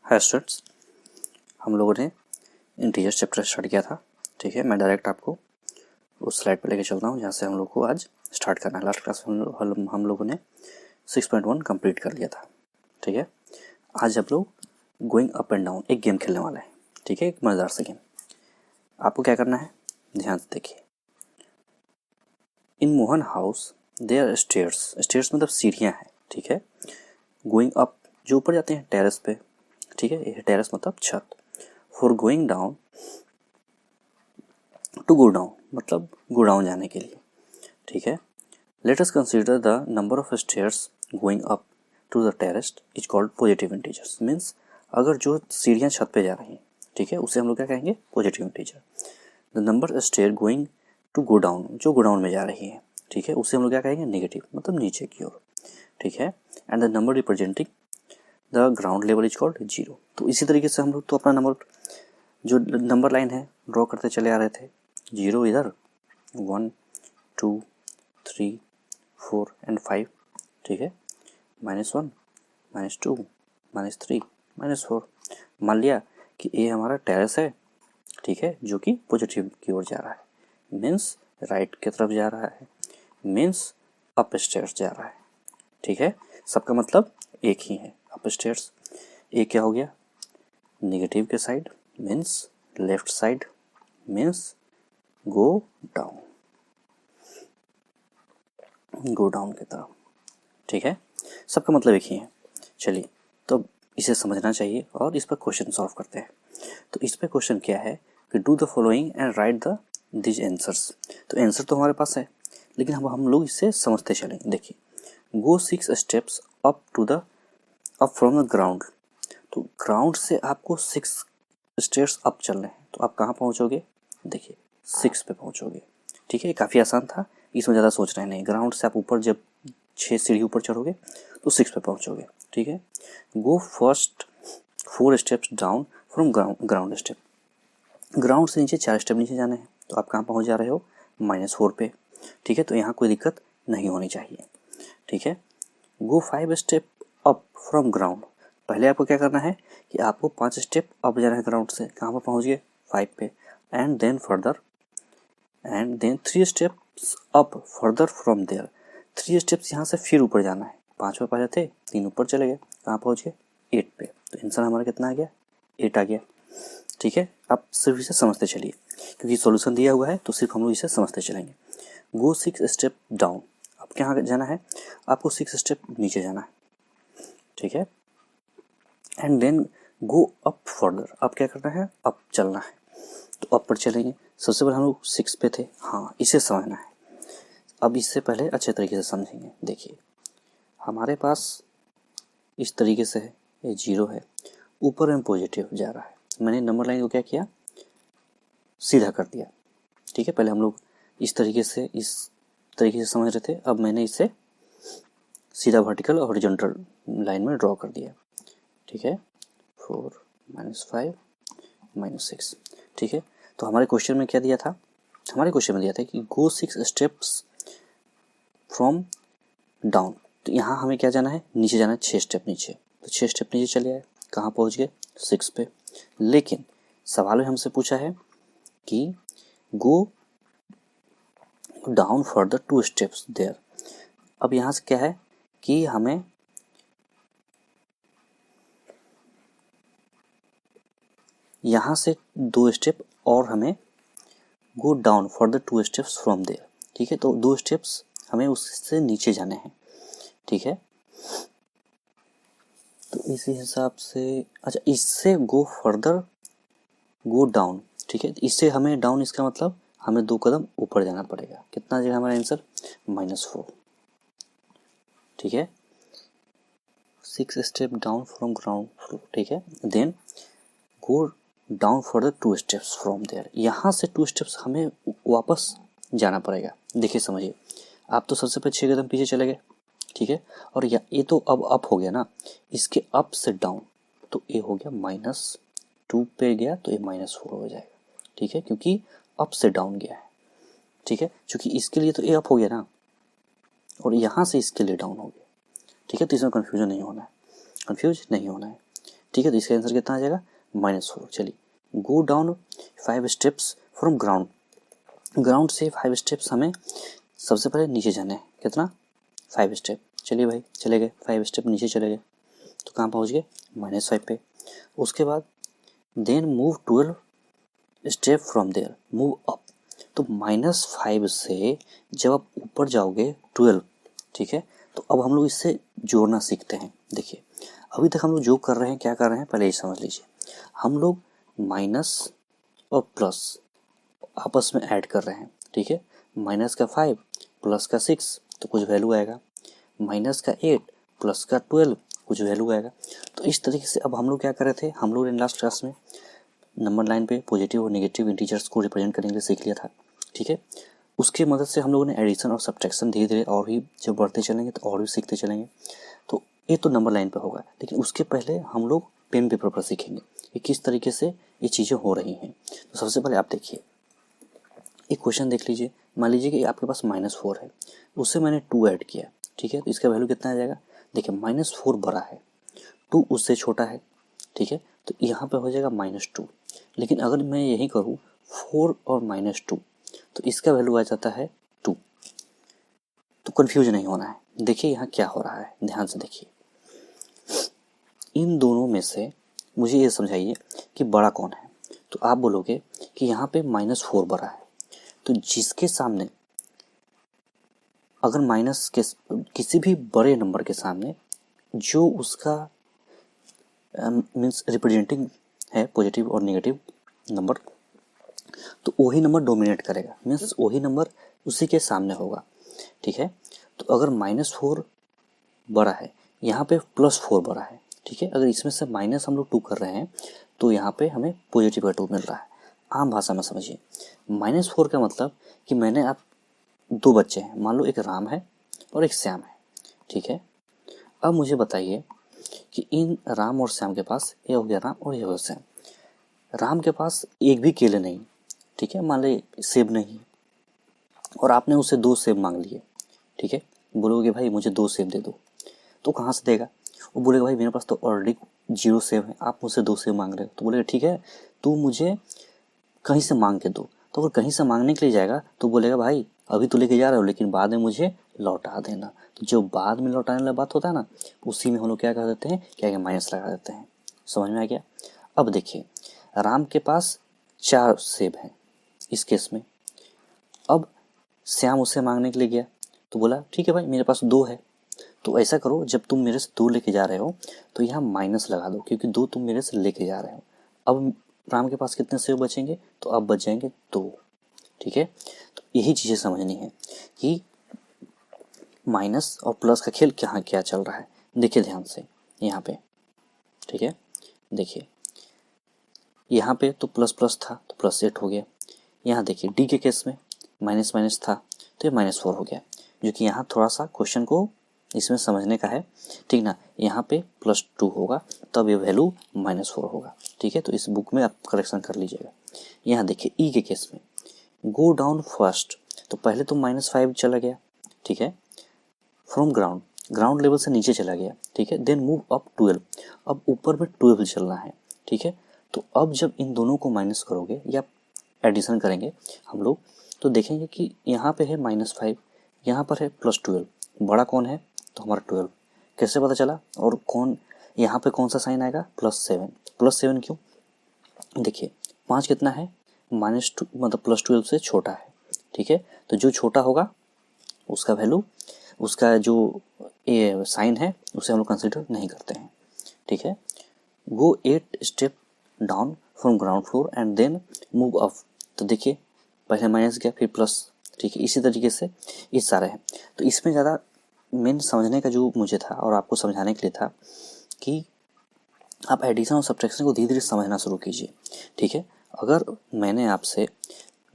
Hi students, हम लोगों ने इंटीजर्स चैप्टर स्टार्ट किया था। ठीक है, मैं डायरेक्ट आपको उस स्लाइड पर लेके चलता हूँ जहाँ से हम लोग को आज स्टार्ट करना है। लास्ट क्लास में हम लोगों ने 6.1 कंप्लीट कर लिया था। ठीक है, आज हम लोग गोइंग अप एंड डाउन एक गेम खेलने वाला है। ठीक है, एक मज़ेदार सा गेम। आपको क्या करना है, ध्यान से देखिए। In Mohan house there stairs, stairs मतलब सीढ़ियाँ हैं। ठीक है, गोइंग अप जो ऊपर जाते हैं टेरेस पे। ठीक है, ये टेरेस मतलब छत। For going down, to go down मतलब गो डाउन जाने के लिए। ठीक है, let us consider the number of stairs going up to the terrace is called positive integers. Means अगर जो सीढ़ियाँ छत पे जा रही हैं, ठीक है, उसे हम लोग क्या कहेंगे, positive integer. The number stair going to go down, जो गो डाउन में जा रही है, ठीक है, उसे हम लोग क्या कहेंगे, नेगेटिव मतलब नीचे की ओर। ठीक है, and the number representing the ground level is called zero. तो इसी तरीके से हम लोग तो अपना नंबर जो नंबर लाइन है ड्रॉ करते चले आ रहे थे। जीरो इधर, 1 2 3 4 एंड 5। ठीक है, -1 -2 -3 -4। मान लिया कि ये हमारा टेरेस है, ठीक है, जो कि पॉजिटिव की ओर जा रहा है, मीन्स राइट की तरफ जा रहा है, मीन्स अप स्टेयर्स जा रहा है। ठीक है, सबका मतलब एक ही है, अप स्टेयर्स। ये क्या हो गया, नेगेटिव के side, means left side, means go down, go down की तरफ। ठीक है, सबका मतलब एक ही है। चलिए, तो इसे समझना चाहिए और इस पर क्वेश्चन सॉल्व करते हैं। तो इस पर क्वेश्चन क्या है कि do the following and right the this answers. तो आंसर तो हमारे पास है, लेकिन हम लोग इससे समझते चलेंगे। देखिए, go 6 steps up to the up from the ground. तो ग्राउंड से आपको 6 स्टेयर्स अप चलने हैं, तो आप कहाँ पहुँचोगे, देखिए 6 पे पहुँचोगे। ठीक है, काफ़ी आसान था, इसमें ज़्यादा सोच रहे नहीं। ग्राउंड से आप ऊपर जब 6 सीढ़ी ऊपर चढ़ोगे तो 6 पे पहुँचोगे। ठीक है, go first 4 steps down from ground step. Ground से नीचे 4 स्टेप नीचे जाना है, तो आप कहाँ पहुँच जा रहे हो, -4 पे। ठीक है, तो यहाँ कोई दिक्कत नहीं होनी चाहिए। ठीक है, गो 5 स्टेप अप फ्रॉम ग्राउंड। पहले आपको क्या करना है कि आपको 5 स्टेप अप जाना है ग्राउंड से, कहाँ पर पहुँच गए, 5 पे। And then 3 steps up further from there. 3 steps यहाँ से फिर ऊपर जाना है। 5 पे पहुँचे थे, 3 ऊपर चले गए, कहाँ पहुँच गए, 8 पे। तो आंसर हमारा कितना आ गया, 8 आ गया। ठीक है, आप सिर्फ इसे समझते चलिए, क्योंकि सॉल्यूशन दिया हुआ है तो सिर्फ हम लोग इसे समझते चलेंगे। गो 6 स्टेप डाउन, अब क्या जाना है, आपको 6 स्टेप नीचे जाना है। ठीक है, and then go up further, अब क्या करना है, अप चलना है, तो अप पर चलेंगे। सबसे पहले हम लोग 6 पे थे, हाँ इसे समझना है। अब इससे पहले अच्छे तरीके से समझेंगे। देखिए, हमारे पास इस तरीके से है, ये 0 है, ऊपर में पॉजिटिव जा रहा है। मैंने नंबर लाइन को क्या किया, सीधा कर दिया। ठीक है, पहले हम लोग इस तरीके से समझ रहे थे, अब मैंने इसे सीधा वर्टिकल और हॉरिजॉन्टल लाइन में ड्रॉ कर दिया। ठीक है, 4 -5 -6। ठीक है, तो हमारे क्वेश्चन में क्या दिया था, हमारे क्वेश्चन में दिया था कि गो 6 स्टेप्स फ्रॉम डाउन। तो यहाँ हमें क्या जाना है, नीचे जाना है, 6 स्टेप नीचे। तो 6 स्टेप नीचे चले आए, कहाँ पहुँच गए, 6 पे। लेकिन सवाल में हमसे पूछा है कि go down further 2 steps there. अब यहाँ से क्या है कि हमें यहाँ से 2 स्टेप और हमें go down further 2 steps from there. ठीक है, तो 2 स्टेप्स हमें उससे नीचे जाने हैं। ठीक है, तो इसी हिसाब से, अच्छा इससे गो फर्दर गो डाउन। ठीक है, इससे हमें डाउन, इसका मतलब हमें 2 कदम ऊपर जाना पड़ेगा। कितना आ जाएगा हमारा आंसर, -4। ठीक है, 6 step down from ground floor. ठीक है, then go down for the 2 steps from there. यहाँ से 2 स्टेप्स हमें वापस जाना पड़ेगा। देखिए समझिए, आप तो सबसे पहले 6 कदम पीछे चले गए। ठीक है, और ये तो अब अप हो गया ना, इसके अप से डाउन, तो ये हो गया -2 पे गया, तो ये -4 हो जाएगा। ठीक है, क्योंकि अप से डाउन गया है। ठीक है, क्योंकि इसके लिए तो ये अप हो गया ना, और यहाँ से इसके लिए डाउन हो गया। ठीक है, तो इसमें कन्फ्यूज नहीं होना है। ठीक है, तो इसका आंसर कितना आ जाएगा -4। चलिए go down 5 steps from ground, ground से 5 स्टेप्स हमें सबसे पहले नीचे जाना है, कितना 5 स्टेप। चलिए भाई चले गए, 5 स्टेप नीचे चले गए, तो कहाँ पहुँच गए -5 पे। उसके बाद then move 12 step from there, move up, तो -5 से जब आप ऊपर जाओगे 12, ठीक है, तो अब हम लोग इससे जोड़ना सीखते हैं। देखिए अभी तक हम लोग जो कर रहे हैं क्या कर रहे हैं पहले ये समझ लीजिए। हम लोग माइनस और प्लस आपस में ऐड कर रहे हैं, ठीक है, माइनस का 5 प्लस का 6 तो कुछ वैल्यू आएगा, माइनस का 8 प्लस का 12 कुछ वैल्यू आएगा। तो इस तरीके से अब हम लोग क्या कर रहे थे, हम लोग ने लास्ट क्लास में नंबर लाइन पे पॉजिटिव और नेगेटिव इंटीजर्स को रिप्रेजेंट करने के लिए सीख लिया था, ठीक है। उसकी मदद से हम लोगों ने एडिशन और सब्ट्रैक्शन धीरे धीरे और भी जब बढ़ते चलेंगे तो और भी सीखते चलेंगे। तो ये तो नंबर लाइन पे होगा, लेकिन उसके पहले हम लोग पेन पेपर पर सीखेंगे कि किस तरीके से ये चीज़ें हो रही हैं। तो सबसे पहले आप देखिए एक क्वेश्चन देख लीजिए, मान लीजिए कि आपके पास -4 है, उससे मैंने 2 ऐड किया, ठीक है, तो इसका वैल्यू कितना आ जाएगा। देखिए -4 बड़ा है, 2 उससे छोटा है, ठीक है, तो यहाँ पे हो जाएगा -2। लेकिन अगर मैं यही करूँ 4 और -2 तो इसका वैल्यू आ जाता है 2। तो कंफ्यूज नहीं होना है। देखिए यहाँ क्या हो रहा है, ध्यान से देखिए, इन दोनों में से मुझे ये समझाइए कि बड़ा कौन है। तो आप बोलोगे कि यहाँ पे -4 बड़ा है, तो जिसके सामने अगर माइनस के किसी भी बड़े नंबर के सामने जो उसका मीन्स रिप्रेजेंटिंग है पॉजिटिव और नेगेटिव नंबर, तो वही नंबर डोमिनेट करेगा, मीन्स वही नंबर उसी के सामने होगा, ठीक है। तो अगर -4 बड़ा है, यहाँ पे +4 बड़ा है, ठीक है, अगर इसमें से माइनस हम लोग 2 कर रहे हैं तो यहाँ पे हमें पॉजिटिव का 2 मिल रहा है। आम भाषा में समझिए, -4 का मतलब कि मैंने आप 2 बच्चे हैं, मान लो एक राम है और एक श्याम है, ठीक है। अब मुझे बताइए कि इन राम और श्याम के पास, ये हो गया राम और ये हो गया श्याम, राम के पास एक भी केले नहीं, ठीक है, मान ली सेब नहीं, और आपने उससे 2 सेब मांग लिए, ठीक है, बोलोगे भाई मुझे 2 सेब दे दो, तो कहाँ से देगा। वो बोलेगा भाई मेरे पास तो ऑलरेडी 0 सेब है, आप मुझसे 2 सेब मांग रहे हो। तो बोलेगा ठीक है तू मुझे कहीं से मांग के दो। तो अगर कहीं से मांगने के लिए जाएगा तो बोलेगा भाई अभी तो लेके जा रहे हो लेकिन बाद में मुझे लौटा देना। तो जो बाद में लौटाने वाला बात होता है ना, उसी में हम लोग क्या कर देते हैं, क्या माइनस लगा देते हैं। समझ में आ गया। अब देखिए राम के पास 4 सेब हैं इस केस में। अब श्याम उससे मांगने के लिए गया तो बोला ठीक है भाई मेरे पास 2 है। तो ऐसा करो, जब तुम मेरे से 2 लेके जा रहे हो तो यहाँ माइनस लगा दो, क्योंकि 2 तुम मेरे से लेके जा रहे हो। अब राम के पास कितने सेब बचेंगे, तो अब बच जाएंगे 2। ठीक है, तो यही चीज़ें समझनी है कि माइनस और प्लस का खेल क्या क्या चल रहा है। देखिए ध्यान से यहाँ पे, ठीक है, देखिए यहाँ पे तो प्लस प्लस था तो +8 हो गया। यहाँ देखिए डी के केस में माइनस माइनस था तो ये -4 हो गया, जो कि यहाँ थोड़ा सा क्वेश्चन को इसमें समझने का है, ठीक ना। यहाँ पे +2 होगा तब ये वैल्यू -4 होगा, ठीक है। तो इस बुक में आप करेक्शन कर लीजिएगा। यहाँ देखिए ई के केस में गो डाउन फर्स्ट, तो पहले तो -5 चला गया, ठीक है, फ्रॉम ग्राउंड, ग्राउंड लेवल से नीचे चला गया, ठीक है। देन मूव अप 12, अब ऊपर में 12 चलना है, ठीक है। तो अब जब इन दोनों को माइनस करोगे या एडिशन करेंगे हम लोग तो देखेंगे कि यहाँ पे है -5, यहाँ पर है +12, बड़ा कौन है तो हमारा 12। कैसे पता चला, और कौन यहाँ पे कौन सा साइन आएगा +7, +7 क्यों, देखिए 5 कितना है -2 मतलब +12 से छोटा है, ठीक है। तो जो छोटा होगा उसका वैल्यू, उसका जो ये साइन है उसे हम लोग कंसिडर नहीं करते हैं, ठीक है। Go 8 step down from ground floor and then move up, तो देखिए पहले माइनस गया फिर प्लस, ठीक है। इसी तरीके से ये सारे हैं। तो इसमें ज़्यादा मेन समझने का जो मुझे था और आपको समझाने के लिए था कि आप एडिशन और सब्ट्रैक्शन को धीरे धीरे समझना शुरू कीजिए, ठीक है। अगर मैंने आपसे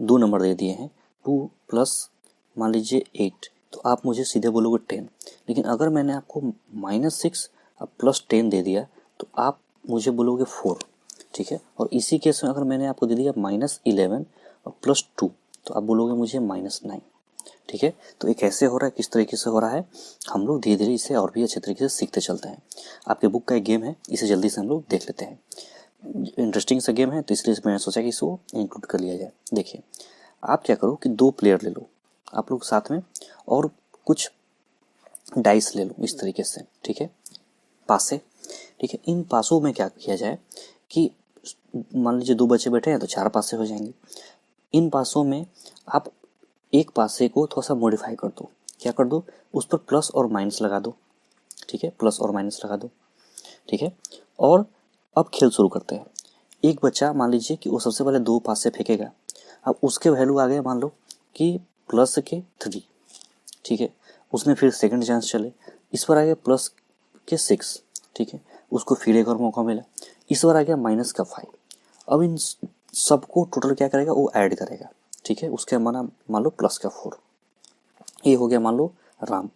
2 नंबर दे दिए हैं 2 प्लस मान लीजिए 8, तो आप मुझे सीधे बोलोगे 10, लेकिन अगर मैंने आपको -6 और +10 दे दिया तो आप मुझे बोलोगे 4, ठीक है। और इसी केस में अगर मैंने आपको दे दिया -11 और +2 तो आप बोलोगे मुझे -9। ठीक है। तो ये कैसे हो रहा है, किस तरीके से हो रहा है, हम लोग धीरे धीरे इसे और भी अच्छे तरीके से सीखते चलते हैं। आपके बुक का एक गेम है, इसे जल्दी से हम लोग देख लेते हैं। इंटरेस्टिंग सा गेम है, तो इसलिए मैंने सोचा कि इसको इंक्लूड कर लिया जाए। देखिए, आप क्या करो कि 2 प्लेयर ले लो आप लोग साथ में, और कुछ डाइस ले लो इस तरीके से, ठीक है, पासे। ठीक है, इन पासों में क्या किया जाए कि मान लीजिए 2 बच्चे बैठे हैं तो 4 पासे हो जाएंगे। इन पासों में आप एक पासे को थोड़ा सा मॉडिफाई कर दो। क्या कर दो, उस पर प्लस और माइनस लगा दो। ठीक है, प्लस और माइनस लगा दो। ठीक है, और अब खेल शुरू करते हैं। एक बच्चा मान लीजिए कि वो सबसे पहले 2 पासे फेंकेगा। अब उसके वैल्यू आ गए मान लो कि प्लस के 3। ठीक है, उसने फिर सेकंड चांस चले, इस पर आ गया प्लस के 6। ठीक है, उसको फिर एक और मौका मिला, इस बार आ गया माइनस का 5। अब इन सबको टोटल क्या करेगा, वो ऐड करेगा। ठीक है, उसके माना मान लो प्लस का 4। ये हो गया मान लो राम।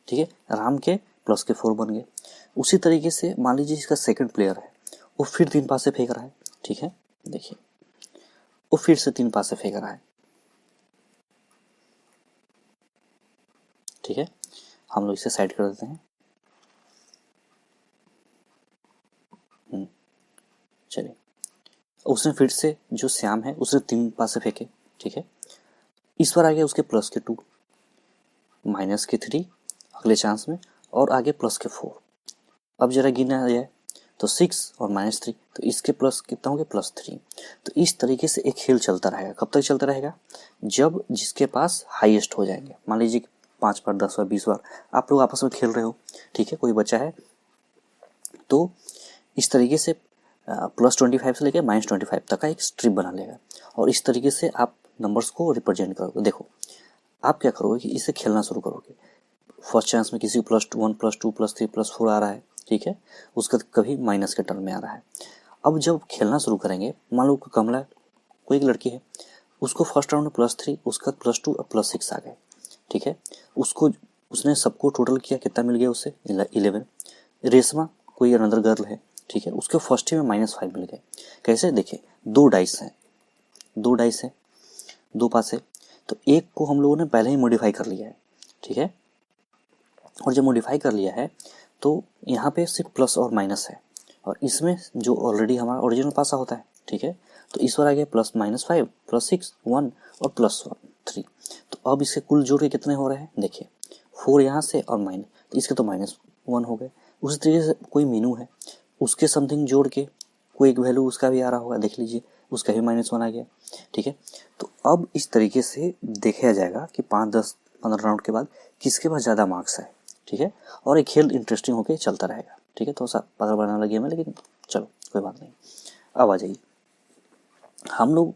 ठीक है, राम के प्लस के 4 बन गए। उसी तरीके से मान लीजिए इसका सेकंड प्लेयर है, वो फिर 3 पासे फेंक रहा है। ठीक है, देखिए वो फिर से 3 पासे फेंक रहा है। ठीक है, हम लोग इसे साइड कर देते हैं। चलिए, उसने फिर से जो श्याम है उसने 3 पासे फेंके। ठीक है, इस बार आ गया उसके प्लस के 2, माइनस के 3 अगले चांस में, और आगे प्लस के 4। अब जरा गिना जाए तो 6 और -3, तो इसके प्लस कितना हो गया, +3। तो इस तरीके से एक खेल चलता रहेगा। कब तक चलता रहेगा, जब जिसके पास हाईएस्ट हो जाएंगे। मान लीजिए 5 बार, 10 बार, 20 बार आप लोग आपस में खेल रहे हो। ठीक है, कोई बच्चा है तो इस तरीके से +25 से लेकर -25 तक का एक स्ट्रिप बना लेगा, और इस तरीके से आप नंबर्स को रिप्रेजेंट करोगे। देखो, आप क्या करोगे कि इसे खेलना शुरू करोगे। फर्स्ट चांस में किसी को +1, +2, +3, +4 आ रहा है। ठीक है, उसका कभी माइनस के टर्म में आ रहा है। अब जब खेलना शुरू करेंगे, मान लो कमला कोई एक लड़की है, उसको फर्स्ट राउंड में +3, उसका +2 और +6 आ गए। ठीक है, उसको उसने सबको टोटल किया, कितना मिल गया उसे, 11। रेशमा कोई अनदर गर्ल है, ठीक है, उसके फर्स्ट ही में -5 मिल गए। कैसे, देखिए 2 डाइस हैं, 2 डाइस है, 2 पास है, तो एक को हम लोगों ने पहले ही मॉडिफाई कर लिया है। ठीक है, और जब मॉडिफाई कर लिया है तो यहाँ पे सिर्फ प्लस और माइनस है, और इसमें जो ऑलरेडी हमारा ओरिजिनल पासा होता है। ठीक है, तो इस बार आ गया +-5, +6, 1 और +3। तो अब इसके कुल जोड़ के कितने हो रहे हैं, देखिए 4 यहाँ से और माइनस, तो इसके तो -1 हो गए। उसी तरीके से कोई मीनू है, उसके समथिंग जोड़ के कोई एक वैल्यू उसका भी आ रहा होगा, देख लीजिए उसका भी -1 आ गया। ठीक है, तो अब इस तरीके से देखा जाएगा कि 5, 10, 15 राउंड के बाद किसके पास ज़्यादा मार्क्स है। ठीक है, और एक खेल इंटरेस्टिंग होकर चलता रहेगा। ठीक है, थोड़ा सा पकड़ बनाने वाला गेम है, लेकिन चलो कोई बात नहीं। अब आ जाइए, हम लोग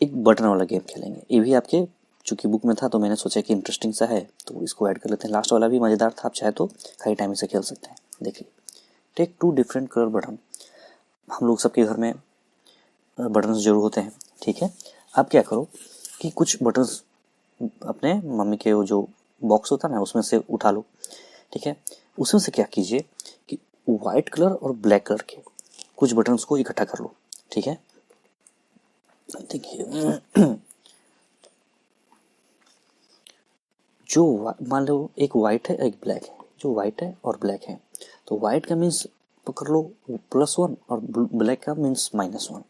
एक बटन वाला गेम खेलेंगे। ये भी आपके चूंकि बुक में था तो मैंने सोचा कि इंटरेस्टिंग सा है तो इसको ऐड कर लेते हैं। लास्ट वाला भी मज़ेदार था, आप चाहे तो खाली टाइम से खेल सकते हैं। देखिए, टेक 2 डिफरेंट कलर बटन। हम लोग सबके घर में बटन्स जरूर होते हैं। ठीक है, आप क्या करो कि कुछ बटन्स अपने मम्मी के वो जो बॉक्स होता है ना उसमें से उठा लो। ठीक है, उसमें से क्या कीजिए कि वाइट कलर और ब्लैक कलर के कुछ बटन्स को इकट्ठा कर लो। ठीक है, देखिए जो मान लो एक वाइट है एक ब्लैक है, जो वाइट है और ब्लैक है, तो वाइट का मीन्स पकड़ लो +1 और ब्लैक का मीन्स -1।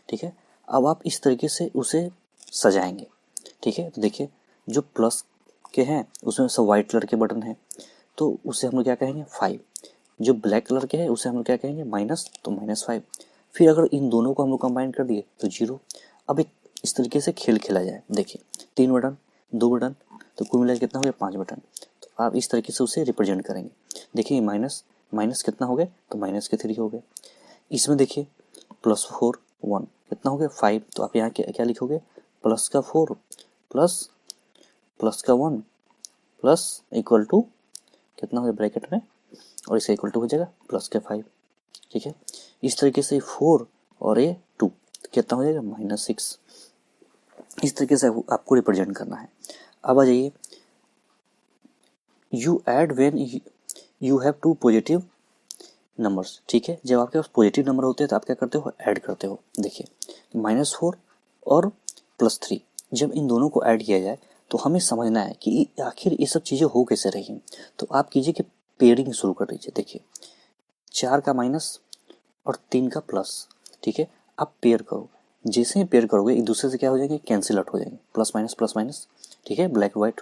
ठीक है, अब आप इस तरीके से उसे सजाएंगे। ठीक है, तो देखिए जो प्लस के हैं उसमें सब वाइट कलर के बटन हैं, तो उसे हम लोग क्या कहेंगे 5। जो ब्लैक कलर के हैं उसे हम लोग क्या कहेंगे माइनस, तो -5। फिर अगर इन दोनों को हम लोग कंबाइन कर दिए तो 0। अब एक इस तरीके से खेल खेला जाए। देखिए 3 बटन, 2 बटन, तो कुल मिला कितना हो गया 5 बटन। तो आप इस तरीके से उसे रिप्रेजेंट करेंगे। देखिए माइनस माइनस कितना हो गए, तो -3 हो गए। इसमें देखिए +4 1 कितना हो गया 5, तो आप यहाँ क्या लिखोगे, प्लस का 4 प्लस प्लस का 1 प्लस इक्वल टू कितना हो गया ब्रैकेट में, और इसे इक्वल टू हो जाएगा प्लस के 5। ठीक है, इस तरीके से 4 और ये 2 कितना हो जाएगा -6। इस तरीके से आपको रिप्रेजेंट करना है। अब आ जाइए, you add when you have 2 positive numbers. ठीक है, जब आपके पास पॉजिटिव नंबर होते हैं तो आप क्या करते हो, ऐड करते हो। देखिए -4 और +3, जब इन दोनों को ऐड किया जाए तो हमें समझना है कि आखिर ये सब चीज़ें हो कैसे रही हैं। तो आप कीजिए कि पेयरिंग शुरू कर दीजिए। देखिए 4 का माइनस और 3 का प्लस, ठीक है। आप पेयर करो, जैसे ही पेयर करोगे एक दूसरे से क्या हो जाएंगे, कैंसिल आउट हो जाएंगे, प्लस माइनस, ठीक है। ब्लैक वाइट,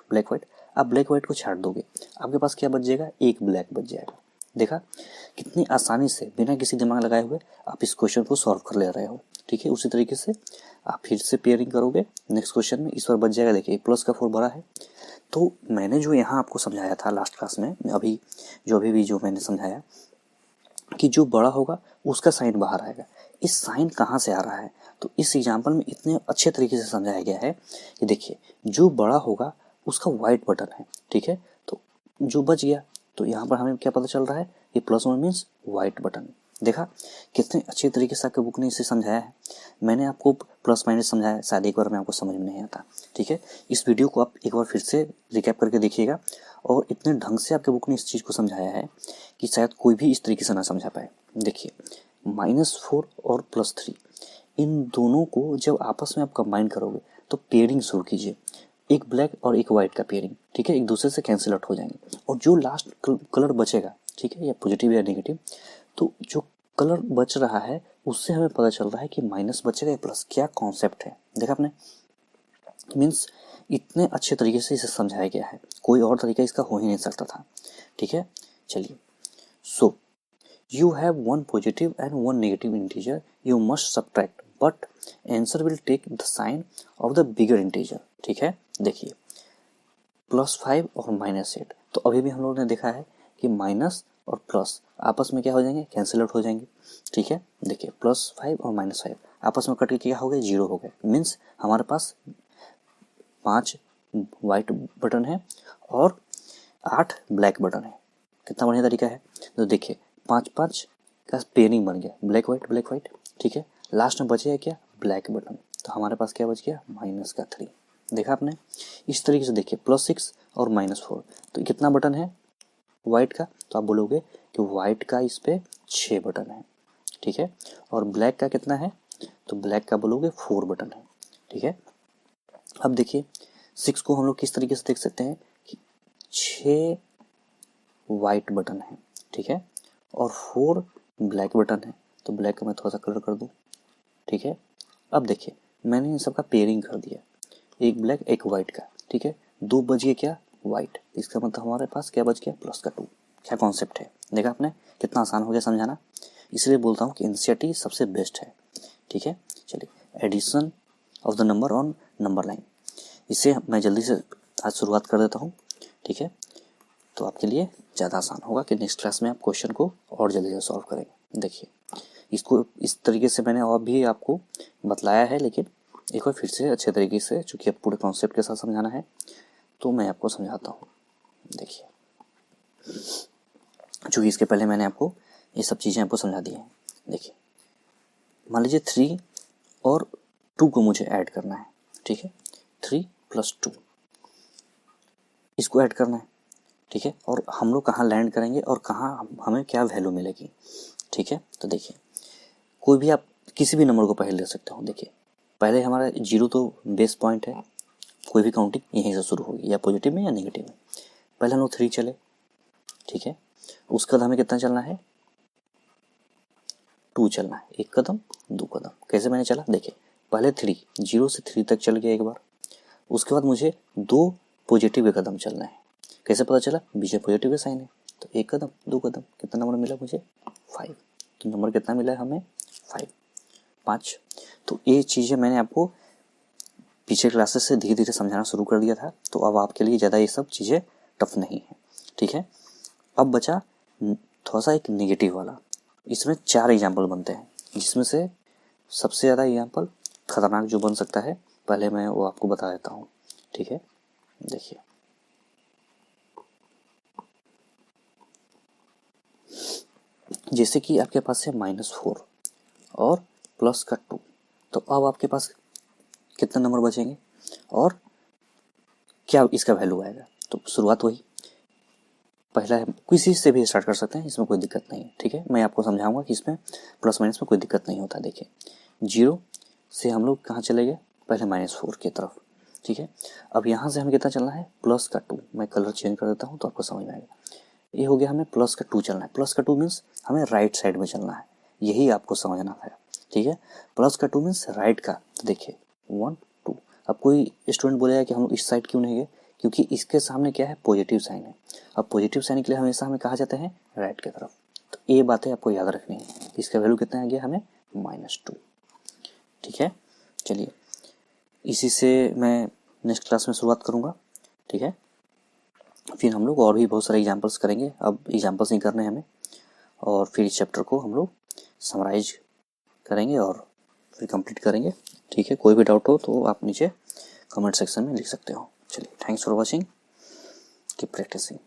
आप ब्लैक वाइट को छाट दोगे, आपके पास क्या बच जाएगा, एक ब्लैक बच जाएगा। देखा कितनी आसानी से बिना किसी दिमाग लगाए हुए आप इस क्वेश्चन को सॉल्व कर ले रहे हो, ठीक है। उसी तरीके से आप फिर से पेयरिंग करोगे नेक्स्ट क्वेश्चन में, इस बार बच जाएगा। देखिए प्लस का 4 बड़ा है। तो मैंने जो यहाँ आपको समझाया था लास्ट क्लास में, अभी जो मैंने समझाया कि जो बड़ा होगा उसका साइन बाहर आएगा। इस साइन कहाँ से आ रहा है, तो इस एग्जाम्पल में इतने अच्छे तरीके से समझाया गया है कि देखिए जो बड़ा होगा उसका वाइट बटन है, ठीक है। तो जो बच गया, तो यहाँ पर हमें क्या पता चल रहा है, ये +1 मीन्स वाइट बटन। देखा कितने अच्छे तरीके से आपके बुक ने इसे समझाया है। मैंने आपको प्लस माइनस समझाया, शायद एक बार में आपको समझ में नहीं आता, ठीक है। इस वीडियो को आप एक बार फिर से रिकैप करके देखिएगा, और इतने ढंग से आपके बुक ने इस चीज़ को समझाया है कि शायद कोई भी इस तरीके से ना समझा पाए। देखिए -4 और +3, इन दोनों को जब आपस में आप कंबाइन करोगे तो पेयरिंग शुरू कीजिए, एक ब्लैक और एक वाइट का पेयरिंग, ठीक है। एक दूसरे से कैंसिल आउट हो जाएंगे, और जो लास्ट कलर बचेगा, ठीक है, या पॉजिटिव या नेगेटिव, तो जो कलर बच रहा है उससे हमें पता चल रहा है कि माइनस बचेगा या प्लस। क्या कॉन्सेप्ट है, देखा आपने। मीन्स इतने अच्छे तरीके से इसे समझाया गया है, कोई और तरीका इसका हो ही नहीं सकता था, ठीक है। चलिए, सो you have one positive and one negative integer, you must subtract, but answer will take the sign of the bigger integer, ठीक है। देखिए +5 और -8, तो अभी भी हम लोगों ने देखा है कि माइनस और प्लस आपस में क्या हो जाएंगे, कैंसिल आउट हो जाएंगे, ठीक है। देखिए +5 और -5 आपस में कट के क्या हो गए, 0 हो गए। मीन्स हमारे पास 5 वाइट बटन है और 8 ब्लैक बटन है। कितना बढ़िया तरीका है। तो देखिए 5-5 का पेयरिंग बन गया, ब्लैक वाइट, ठीक है। लास्ट में बचे क्या, ब्लैक बटन, तो हमारे पास क्या बच गया, -3। देखा आपने, इस तरीके से देखिए +6 और -4, तो कितना बटन है वाइट का, तो आप बोलोगे कि वाइट का इस पे 6 बटन है, ठीक है। और ब्लैक का कितना है, तो ब्लैक का बोलोगे 4 बटन है, ठीक है। अब देखिए 6 को हम लोग किस तरीके से देख सकते हैं कि 6 वाइट बटन है, ठीक है, और 4 ब्लैक बटन है, तो ब्लैक का मैं थोड़ा सा कलर कर दूँ, ठीक है। अब देखिए मैंने इन सबका पेयरिंग कर दिया, एक ब्लैक एक वाइट का, ठीक है। 2 बच गए क्या, वाइट, इसका मतलब हमारे पास क्या बच गया, +2। क्या कॉन्सेप्ट है, देखा आपने कितना आसान हो गया समझाना। इसलिए बोलता हूँ कि एनसीईआरटी सबसे बेस्ट है, ठीक है। चलिए, addition of the number on number line, इसे मैं जल्दी से आज शुरुआत कर देता हूँ, ठीक है। तो आपके लिए ज़्यादा आसान होगा कि नेक्स्ट क्लास में आप क्वेश्चन को और जल्दी से सॉल्व करेंगे। देखिए इसको इस तरीके से मैंने और भी आपको बतलाया है, लेकिन एक बार फिर से अच्छे तरीके से, चूँकि अब पूरे कॉन्सेप्ट के साथ समझाना है, तो मैं आपको समझाता हूँ। देखिए चूँकि इसके पहले मैंने आपको ये सब चीज़ें आपको समझा दी हैं। देखिए मान लीजिए 3 और 2 को मुझे ऐड करना है, ठीक है। 3 + 2 इसको ऐड करना है, ठीक है। और हम लोग कहाँ लैंड करेंगे और कहाँ हमें क्या वैल्यू मिलेगी, ठीक है। तो देखिए कोई भी आप किसी भी नंबर को पहले ले सकते हो। देखिए पहले हमारा 0 तो बेस पॉइंट है, कोई भी काउंटिंग यहीं से शुरू होगी, या पॉजिटिव में या नेगेटिव में। पहले हम लोग 3 चले, ठीक है। उसके बाद हमें कितना चलना है, 2 चलना है, 1 कदम 2 कदम। कैसे मैंने चला, देखिए पहले 3, 0 से 3 तक चल गया एक बार, उसके बाद मुझे 2 पॉजिटिव के कदम चलना है। कैसे पता चला, बीच में पॉजिटिव का साइन है, तो 1 कदम 2 कदम, कितना नंबर मिला मुझे, 5। तो नंबर कितना मिला है हमें, 5। तो ये चीज़ें मैंने आपको पीछे क्लासेस से धीरे धीरे समझाना शुरू कर दिया था, तो अब आपके लिए ज़्यादा ये सब चीज़ें टफ नहीं है, ठीक है। अब बचा थोड़ा सा एक नेगेटिव वाला, इसमें 4 एग्जाम्पल बनते हैं, जिसमें से सबसे ज़्यादा एग्जाम्पल खतरनाक जो बन सकता है, पहले मैं वो आपको बता देता हूँ, ठीक है। देखिए जैसे कि आपके पास है -4 और +2, तो अब आपके पास कितने नंबर बचेंगे और क्या इसका वैल्यू आएगा। तो शुरुआत वही, पहला है, किसी से भी स्टार्ट कर सकते हैं, इसमें कोई दिक्कत नहीं है, ठीक है। मैं आपको समझाऊंगा कि इसमें प्लस माइनस में कोई दिक्कत नहीं होता। देखिए 0 से हम लोग कहाँ चले गए, पहले -4 की तरफ, ठीक है। अब यहाँ से हमें कितना चलना है, प्लस का 2। मैं कलर चेंज कर देता हूँ तो आपको समझ में आएगा। ये हो गया, हमें प्लस का 2 चलना है। प्लस का 2 मीन्स हमें राइट साइड में चलना है, यही आपको समझना है। ठीक है, प्लस का 2 मीन्स राइट का। देखिए 1 2। अब कोई स्टूडेंट बोलेगा कि हम लोग इस साइड क्यों नहीं गए, क्योंकि इसके सामने क्या है, पॉजिटिव साइन है। अब पॉजिटिव साइन के लिए हमेशा हमें कहा जाता है राइट की तरफ। तो ये बातें आपको याद रखनी है। इसका वैल्यू कितना आ गया हमें, -2। ठीक है, चलिए इसी से मैं नेक्स्ट क्लास में शुरुआत करूँगा। ठीक है, फिर हम लोग और भी बहुत सारे एग्जाम्पल्स करेंगे। अब एग्जाम्पल्स नहीं करने हमें, और फिर इस चैप्टर को हम लोग समराइज करेंगे और फिर कंप्लीट करेंगे। ठीक है, कोई भी डाउट हो तो आप नीचे कमेंट सेक्शन में लिख सकते हो। चलिए, thanks for watching, keep practising.